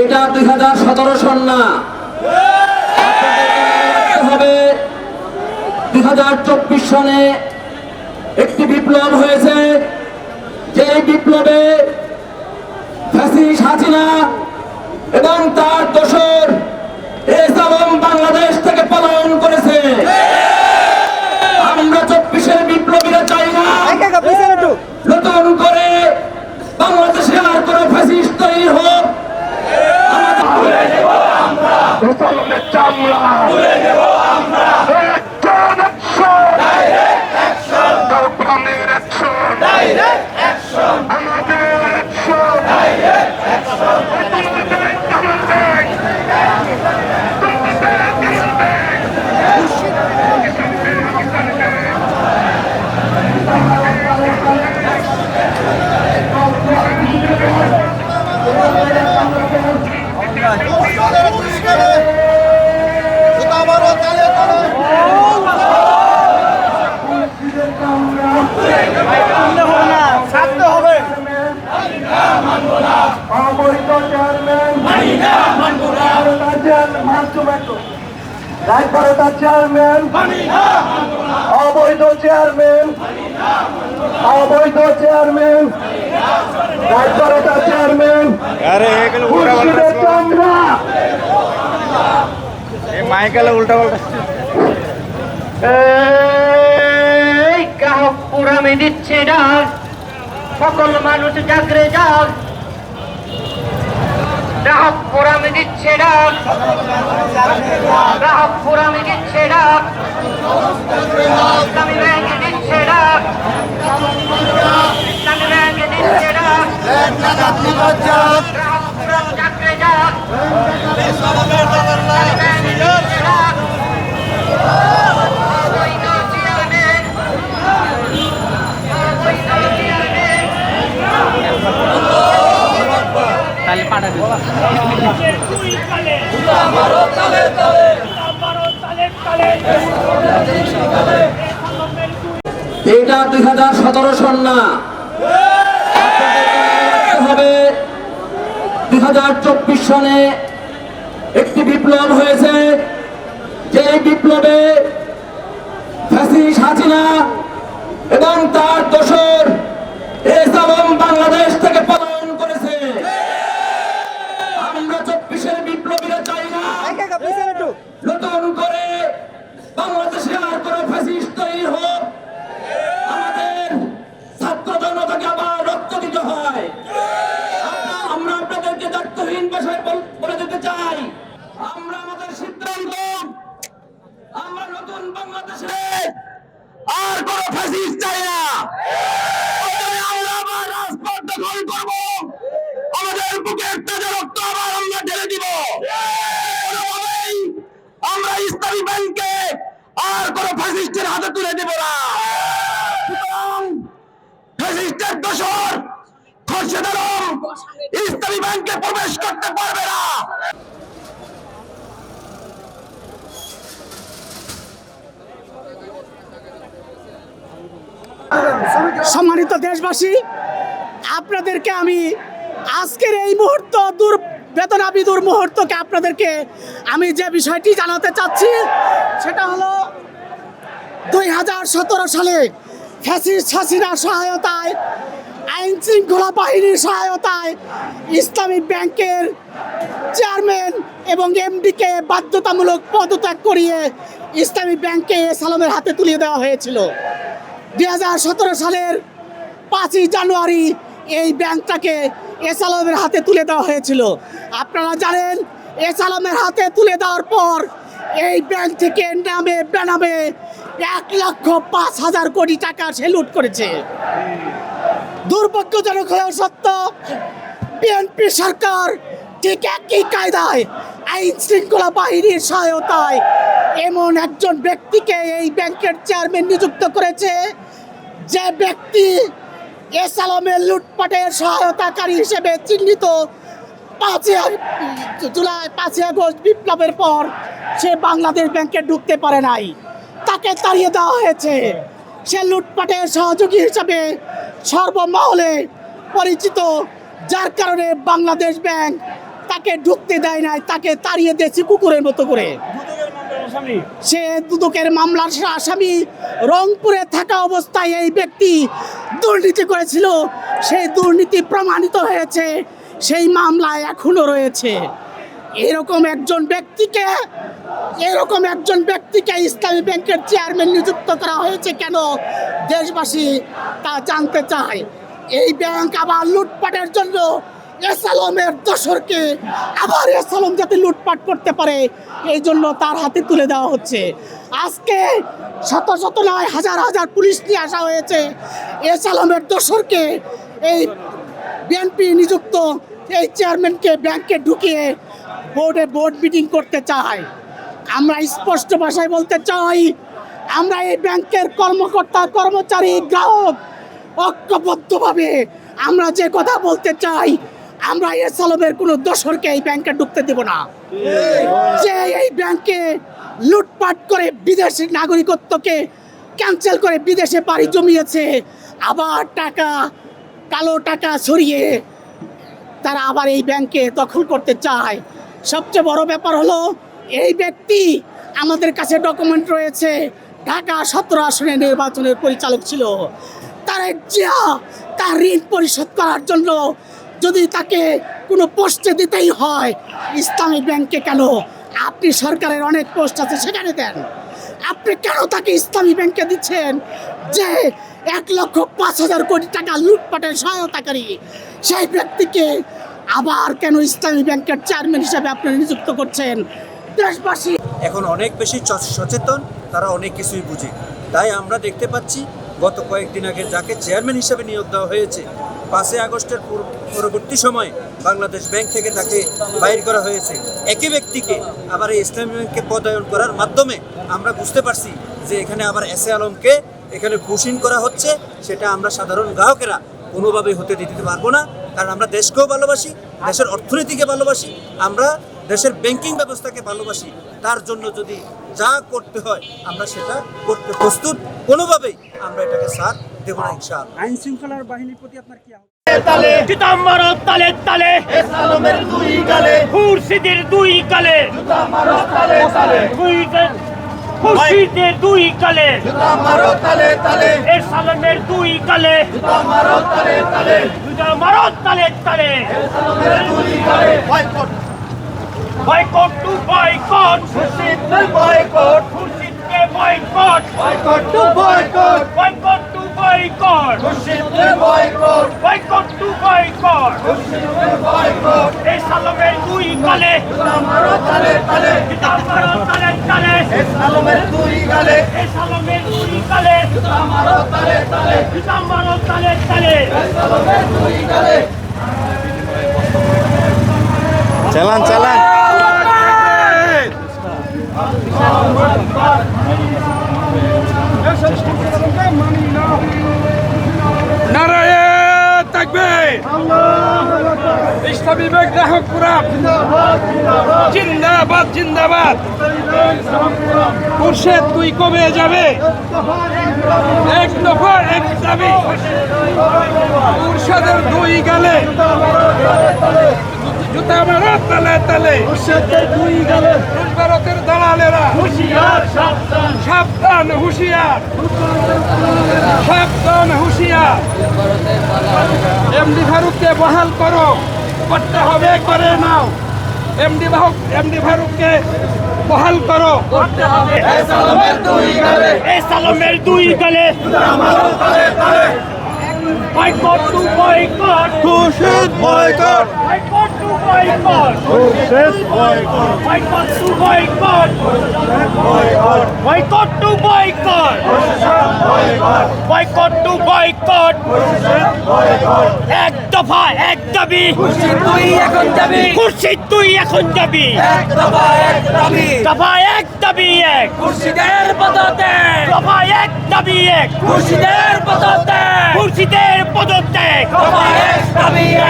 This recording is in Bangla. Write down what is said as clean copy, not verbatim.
এটা 2017 সন না, হবে 2024 সনে একটি বিপ্লব হয়েছে। যে বিপ্লবে ফ্যাসিস্ট হাসিনা এবং তার দোসর এসালাম বাংলাদেশ থেকে পলায়ন করেছে। আমরা 24-এর বিপ্লবীরা চাই না নতুন করে বাংলাদেশে আর কোন ফ্যাসিস্ট তৈরি হোক। চেয়ারম্যান অবৈধ চেয়ারম্যান অবৈধ চেয়ারম্যান রাজবাড়াটা চেয়ারম্যান মাইকেলে উল্টা পাল্টা গ্রাহক পুরামে দিচ্ছে ডাক, সকল মানুষ জাগরে যাক। গ্রাহক পুরামে দিচ্ছে ডাক, গ্রাহক পুরামে দিচ্ছে ডাক, ইসলামী ব্যাংক দিচ্ছে ডাক, ইসলামী ব্যাংক দিচ্ছে ডাক। গ্রাহক পুরাম জাগরে যাক, ইসলামী ব্যাংক দিচ্ছে ডাক। অবৈধ চেয়ারম্যান, অবৈধ চেয়ারম্যান। তাহলে পাঠা এটা 2017 সন না, হবে 2024 সনে একটি বিপ্লব হয়েছে। যে বিপ্লবে ফ্যাসিস্ট হাসিনা এবং তার দোসর এসালাম বাংলাদেশ থেকে পলায়ন করেছে। আমরা 24-এর বিপ্লবীরা চাই না নতুন করে বাংলাদেশে আর কোন ফ্যাসিস্ট তৈরি হোক। আমাদের ছাত্র জনতাকে আবার রক্ত দিতে হয়। আমরা আপনাদেরকে দায়িত্বহীন ভাষায় বলে দিতে চাই, আমরা আমাদের সিদ্ধান্ত, আমরা নতুন বাংলাদেশে আর কোন ফ্যাসিস্ট চাই না। আমরা আবার রাজপথ দখল করব, আমাদের বুকের তাজা রক্ত আবার আমরা ঢেলে দিব। কোনোভাবেই আমরা ইসলামী ব্যাংককে আর কোন ফ্যাসিস্টের হাতে তুলে দেব না। সুতরাং ফ্যাসিস্টের দোসর খোরশেদ আলম ইসলামী ব্যাংকে প্রবেশ করতে পারবে না। সম্মানিত দেশবাসী, আপনাদেরকে আমি আজকের এই মুহূর্ত বেদনাবী মুহূর্তকে আপনাদেরকে আমি যে বিষয়টি জানাতে চাচ্ছি সেটা হলো 2017 সালে ফ্যাসিস্ট হাসিনার সহায়তায়, আইন শৃঙ্খলা বাহিনীর সহায়তায় ইসলামী ব্যাংকের চেয়ারম্যান এবং এমডিকে বাধ্যতামূলক পদত্যাগ করিয়ে ইসলামী ব্যাংককে এসালামের হাতে তুলে দেওয়া হয়েছিল। 2017 সালের 5ই জানুয়ারি এই ব্যাংকটাকে এসালামের হাতে তুলে দেওয়া হয়েছিল। আপনারা জানেন, এসালামের হাতে তুলে দেওয়ার পর এই ব্যাংক থেকে নামে বেনামে 1,05,000 কোটি টাকা সে লুট করেছে। দুর্ভাগ্যজনক হয়ে সত্য, বিএনপি সরকার ঠিক একই কায়দায় আইন শৃঙ্খলা বাহিনীর সহায়তায় এমন একজন ব্যক্তিকে এই ব্যাংকের চেয়ারম্যান নিযুক্ত করেছে, যে ব্যক্তি এসালামের লুটপাটের সহায়তাকারী হিসেবে চিহ্নিত। 5ই আগস্ট বিপ্লবের পর সে বাংলাদেশ ব্যাংকে ঢুকতে পারে নাই, তাকে তাড়িয়ে দেওয়া হয়েছে। সে লুটপাটের সহযোগী হিসেবে সর্বমহলে পরিচিত, যার কারণে বাংলাদেশ ব্যাংক তাকে ঢুকতে দেয় নাই, তাকে তাড়িয়ে দিয়েছে কুকুরের মতো করে। সে দুদকের মামলার আসামি। রংপুরে থাকা অবস্থায় এই ব্যক্তি দুর্নীতি করেছিল, সেই দুর্নীতি প্রমাণিত হয়েছে, সেই মামলায় এখনো রয়েছে। এরকম একজন ব্যক্তিকে ইসলামী ব্যাংকের চেয়ারম্যান নিযুক্ত করা হয়েছে কেন, দেশবাসী তা জানতে চায়। এই ব্যাংক আবার লুটপাটের জন্য এসালমের দোসরকে আবার এসালম যাতে লুটপাট করতে পারে এই জন্য তার হাতে তুলে দেওয়া হচ্ছে। আজকে শত শত নয়, হাজার হাজার পুলিশ নিয়ে আসা হয়েছে এসালমের দোসরকে, এই বিএনপি নিযুক্ত এই চেয়ারম্যানকে ব্যাংকে ঢুকিয়ে বোর্ড মিটিং করতে চায়। আমরা স্পষ্ট ভাষায় বলতে চাই, আমরা এই ব্যাংকের কর্মকর্তা, কর্মচারী, গ্রাহক ঐক্যবদ্ধভাবে আমরা যে কথা বলতে চাই, আমরা এসালমের কোনো দোসরকে এই ব্যাংকে ঢুকতে দেব না। যে এই ব্যাংকে লুটপাট করে বিদেশি নাগরিকত্বকে ক্যান্সেল করে বিদেশে পাড়ি জমিয়েছে, আবার কালো টাকা ছড়িয়ে তারা আবার এই ব্যাংকে দখল করতে চায়। সবচেয়ে বড় ব্যাপার হলো, এই ব্যক্তি আমাদের কাছে ডকুমেন্ট রয়েছে, ঢাকা 17 আসনের নির্বাচনের পরিচালক ছিল। তারেক জিয়া তার ঋণ পরিশোধ করার জন্য যদি তাকে কোনো পোস্টে দিতেই হয়, ইসলামী ব্যাংকে কেন? আপনি সরকারের অনেক পোস্ট আছে, সেখানে দেন। আপনি কেন তাকে ইসলামী ব্যাংকে দিচ্ছেন, যে 1,05,000 কোটি টাকা লুটপাটের সহায়তাকারী সেই ব্যক্তিকে আবার কেন ইসলামী ব্যাংকের চেয়ারম্যান হিসাবে আপনি নিযুক্ত করছেন? দেশবাসী এখন অনেক বেশি সচেতন, তারা অনেক কিছুই বুঝে। তাই আমরা দেখতে পাচ্ছি গত কয়েকদিন আগে যাকে চেয়ারম্যান হিসেবে নিয়োগ দেওয়া হয়েছে, 5 আগস্টের পরবর্তী সময়ে বাংলাদেশ ব্যাংক থেকে তাকে বাইর করা হয়েছে। একই ব্যক্তিকে আবার এই ইসলামী ব্যাংকে পদায়ন করার মাধ্যমে আমরা বুঝতে পারছি যে এখানে আবার এস এ আলমকে এখানে ঘুষিন করা হচ্ছে। সেটা আমরা সাধারণ গ্রাহকেরা কোনোভাবেই হতে দিতে পারবো না, কারণ আমরা দেশকেও ভালোবাসি, দেশের অর্থনীতিকে ভালোবাসি, আমরা দেশের ব্যাংকিং ব্যবস্থাকে ভালোবাসি। তার জন্য যদি যা করতে হয় আমরা সেটা করতে প্রস্তুত, কোনোভাবেই আমরা এটাকে সাথ দেব না ইনশাআল্লাহ। আইন শৃঙ্খলার বাহিনীর প্রতি আপনার কি আহ্বান? জুতামারো তালে তালে, এসালমের দুই গালে, খুরশিদের দুই গালে, জুতা মারো তালে তালে, খুরশিদের দুই গালে, জুতা মারো তালে তালে, এসালমের দুই গালে, জুতা মারো তালে তালে, জুতামারো তালে তালে। এসালমের দুই গালে। বয়কট, বয়কট টু বয়কট, মুর্শিদদের বয়কট, খুরশিদকে boycott, boycott to boycott, boycott to boycott, মুর্শিদদের বয়কট, বয়কট টু বয়কট। মুর্শিদদের বয়কট, এসালমের দুই গালে, জুতা মারো তালে তালে, জুতামারো তালে তালে, এসালমের দুই গালে, এসালমের দুই গালে, জুতা মারো তালে তালে, জুতামারো তালে তালে। এসালমের দুই গালে। চালান চালান। নারায়ে তাকবীর। ইসলামী ব্যাংক গ্রাহকপুরা জিন্দাবাদ জিন্দাবাদ। মুর্শেদ তুই কবে যাবে? এক দফা এক দাবি। মুর্শেদের দুই গালে, জুতা মারো তালে তালে, দুই গালে। ভারতের দালালেরা সাবধান, হুঁশিয়ার, সাবধান, হুঁশিয়ার। এমডি ফারুককে বহাল করো, করতে হবে, করে নাও। এমডি ফারুককে বহাল করো, করতে হবে। এসালমের দুই গালে, এসালমের দুই গালে, জুতা মারো তালে তালে, boycott to boycott, Khurshid boycott, boycott to boycott, Khurshid boycott, boycott to boycott, boycott to boycott, boycott to boycott. এক দফা এক দাবি, তুই এখন যাবি, খুরশিদ তুই এখন যাবি। এক দফা এক দাবি, দফা এক দাবি এক, মুর্শিদের পদত্যাগ, দফা এক দাবি এক, মুর্শিদের পদত্যাগ, খুরশিদের পদত্যাগ। দফা এক দাবি